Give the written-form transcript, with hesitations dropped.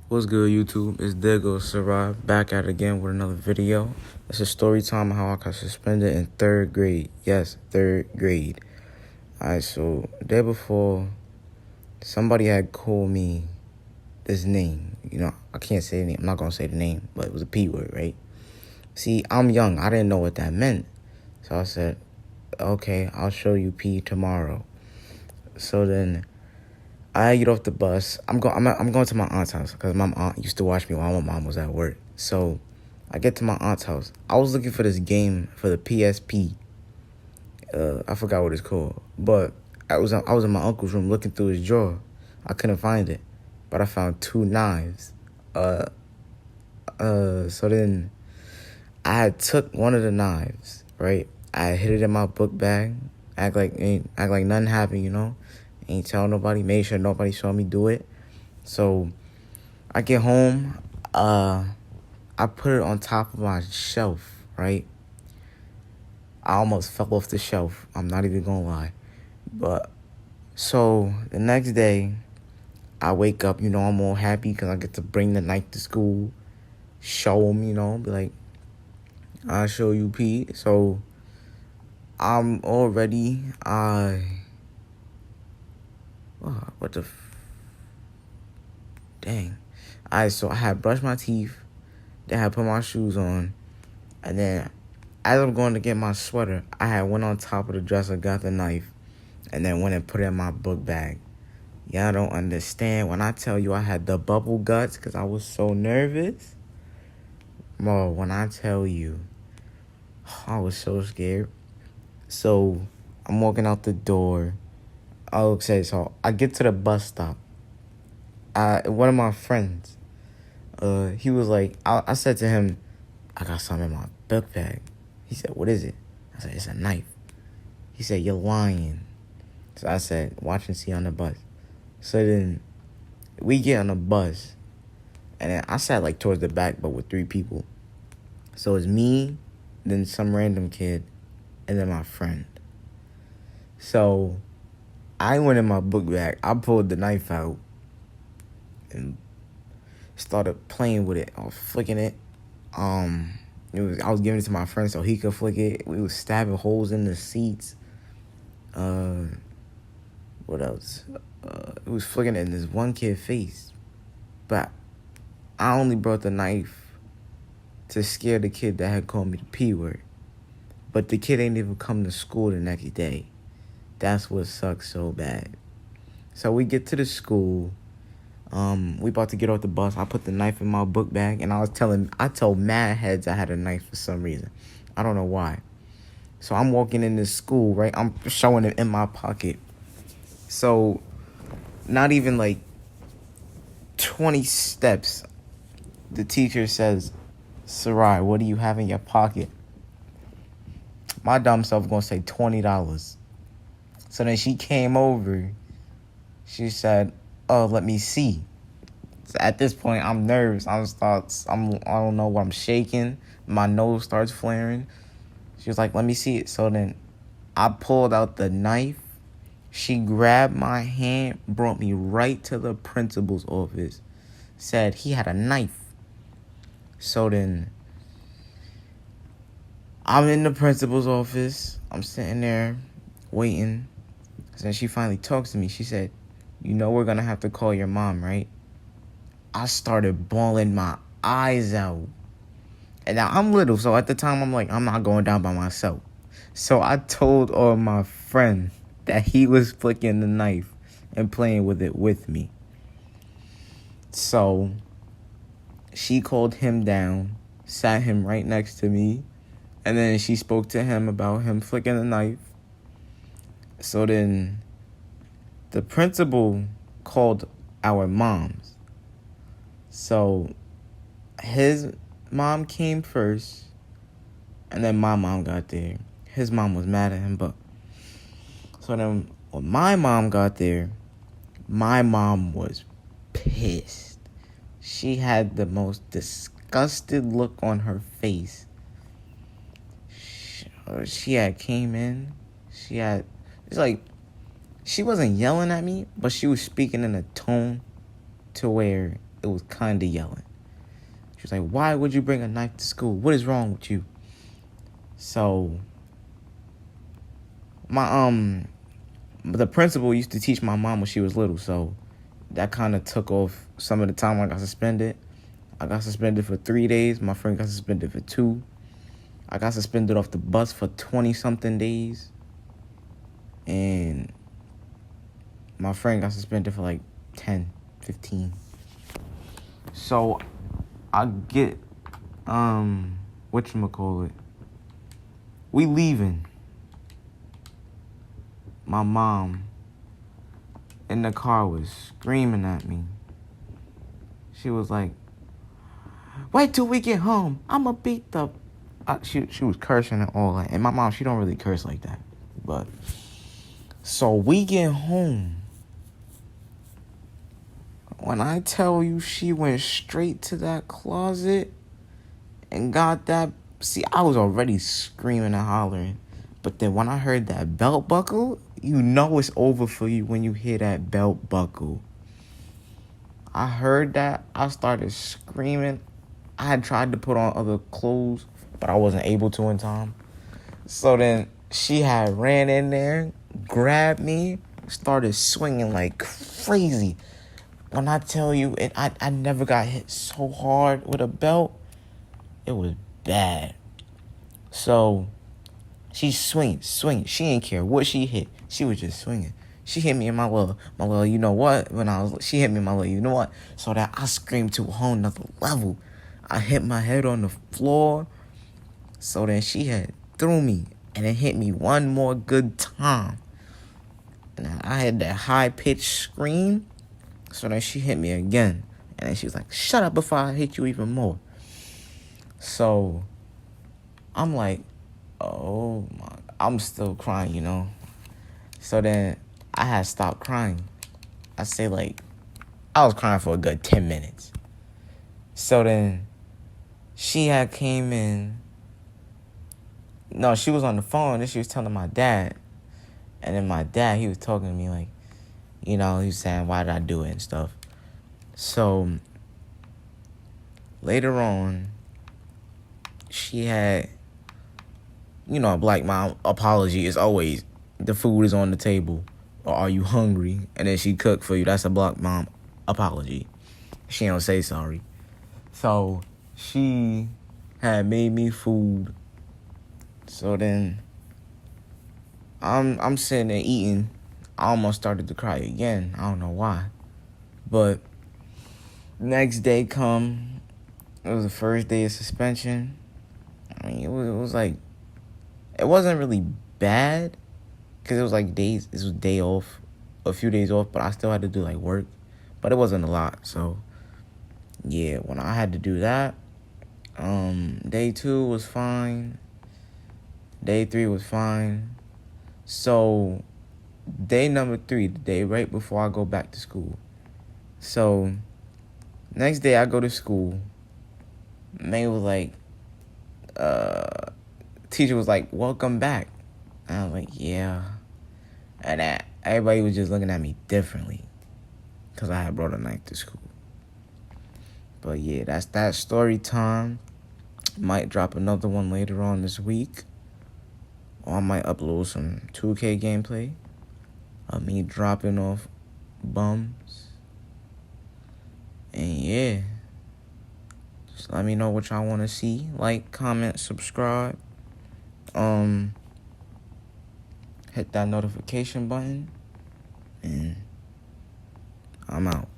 What's good, YouTube? It's Diego Sarai back at it again with another video. It's a story time of how I got suspended in third grade. Yes, third grade. Alright, so the day before, somebody had called me this name. I can't say the name. I'm not going to say the name, but it was a P word, right? See, I'm young. I didn't know what that meant. So I said, okay, I'll show you P tomorrow. So then I get off the bus. I'm going to my aunt's house because my aunt used to watch me while my mom was at work. So I get to my aunt's house. I was looking for this game for the PSP. I forgot what it's called, but I was in my uncle's room looking through his drawer. I couldn't find it, but I found two knives. So then I had took one of the knives, right? I hid it in my book bag, act like nothing happened, Ain't tell nobody, made sure nobody saw me do it. So I get home, I put it on top of my shelf, right? I almost fell off the shelf. I'm not even gonna lie. But so the next day, I wake up, I'm all happy because I get to bring the knife to school, show them, be like, I'll show you, Pete. So I'm all ready. Dang. So I had brushed my teeth, then I had put my shoes on, and then as I'm going to get my sweater, I had went on top of the dresser, got the knife, and then went and put it in my book bag. Y'all don't understand when I tell you I had the bubble guts because I was so nervous. Bro, when I tell you, I was so scared. So I'm walking out the door. So I get to the bus stop. One of my friends, he was like, I said to him, I got something in my book bag. He said, what is it? I said, it's a knife. He said, you're lying. So I said, watch and see on the bus. So then we get on the bus, and then I sat like towards the back, but with three people. So it's me, then some random kid, and then my friend. So I went in my book bag. I pulled the knife out and started playing with it. I was flicking it. I was giving it to my friend so he could flick it. We was stabbing holes in the seats. What else? It was flicking it in this one kid's face. But I only brought the knife to scare the kid that had called me the P word. But the kid ain't even come to school the next day. That's what sucks so bad. So we get to the school. We about to get off the bus. I put the knife in my book bag, and I told mad heads I had a knife for some reason. I don't know why. So I'm walking into school, right? I'm showing it in my pocket. So not even like 20 steps, the teacher says, Sarai, what do you have in your pocket? My dumb self gonna say $20. So then she came over. She said, oh, let me see. So at this point, I'm nervous. I don't know what I'm shaking. My nose starts flaring. She was like, let me see it. So then I pulled out the knife. She grabbed my hand, brought me right to the principal's office. Said he had a knife. So then I'm in the principal's office. I'm sitting there waiting. So then she finally talks to me. She said, we're going to have to call your mom, right? I started bawling my eyes out. And now I'm little, so at the time I'm like, I'm not going down by myself. So I told all my friends that he was flicking the knife and playing with it with me. So she called him down, sat him right next to me, and then she spoke to him about him flicking the knife. So then the principal called our moms. So his mom came first, and then my mom got there. His mom was mad at him, but so then when my mom got there, my mom was pissed. She had the most disgusted look on her face. She had came in. It's like, she wasn't yelling at me, but she was speaking in a tone to where it was kind of yelling. She was like, why would you bring a knife to school? What is wrong with you? So, the principal used to teach my mom when she was little, so that kind of took off some of the time I got suspended. I got suspended for 3 days. My friend got suspended for 2. I got suspended off the bus for 20-something days. And my friend got suspended for like 10, 15. So I get, whatchamacallit, we leaving. My mom in the car was screaming at me. She was like, wait till we get home. I'ma beat the... She was cursing and all that. And my mom, she don't really curse like that. But, so we get home. When I tell you she went straight to that closet and got that... See, I was already screaming and hollering. But then when I heard that belt buckle, you know it's over for you when you hear that belt buckle. I heard that. I started screaming. I had tried to put on other clothes, but I wasn't able to in time. So then she had ran in there, grabbed me, started swinging like crazy. When I tell you, I never got hit so hard with a belt. It was bad. So she swinging. She didn't care what she hit. She was just swinging. She hit me in my little, you know what? She hit me in my little, you know what? So that I screamed to a whole nother level. I hit my head on the floor. So then she had threw me and it hit me one more good time. And I had that high-pitched scream. So then she hit me again. And then she was like, shut up before I hit you even more. So I'm like, oh my, I'm still crying, you know. So then I had stopped crying. I say like, I was crying for a good 10 minutes. So then she had came in. No, she was on the phone and she was telling my dad. And then my dad, he was talking to me like, you know, he was saying, why did I do it and stuff. So later on, she had, you know, a black mom apology is always, the food is on the table, or are you hungry? And then she cooked for you. That's a black mom apology. She don't say sorry. So she had made me food. So then I'm sitting there eating. I almost started to cry again. I don't know why. But next day come, it was the first day of suspension. I mean, it was like, it wasn't really bad because it was like days. This was day off, a few days off, but I still had to do like work. But it wasn't a lot. So yeah, when I had to do that, day 2 was fine. Day 3 was fine. So day number 3, the day right before I go back to school. So next day I go to school. May was like, teacher was like, welcome back. And I was like, yeah. And everybody was just looking at me differently because I had brought a knife to school. But yeah, that's that story time. Might drop another one later on this week. Or I might upload some 2K gameplay of me dropping off bums. And yeah, just let me know what y'all want to see. Like, comment, subscribe. Hit that notification button. And I'm out.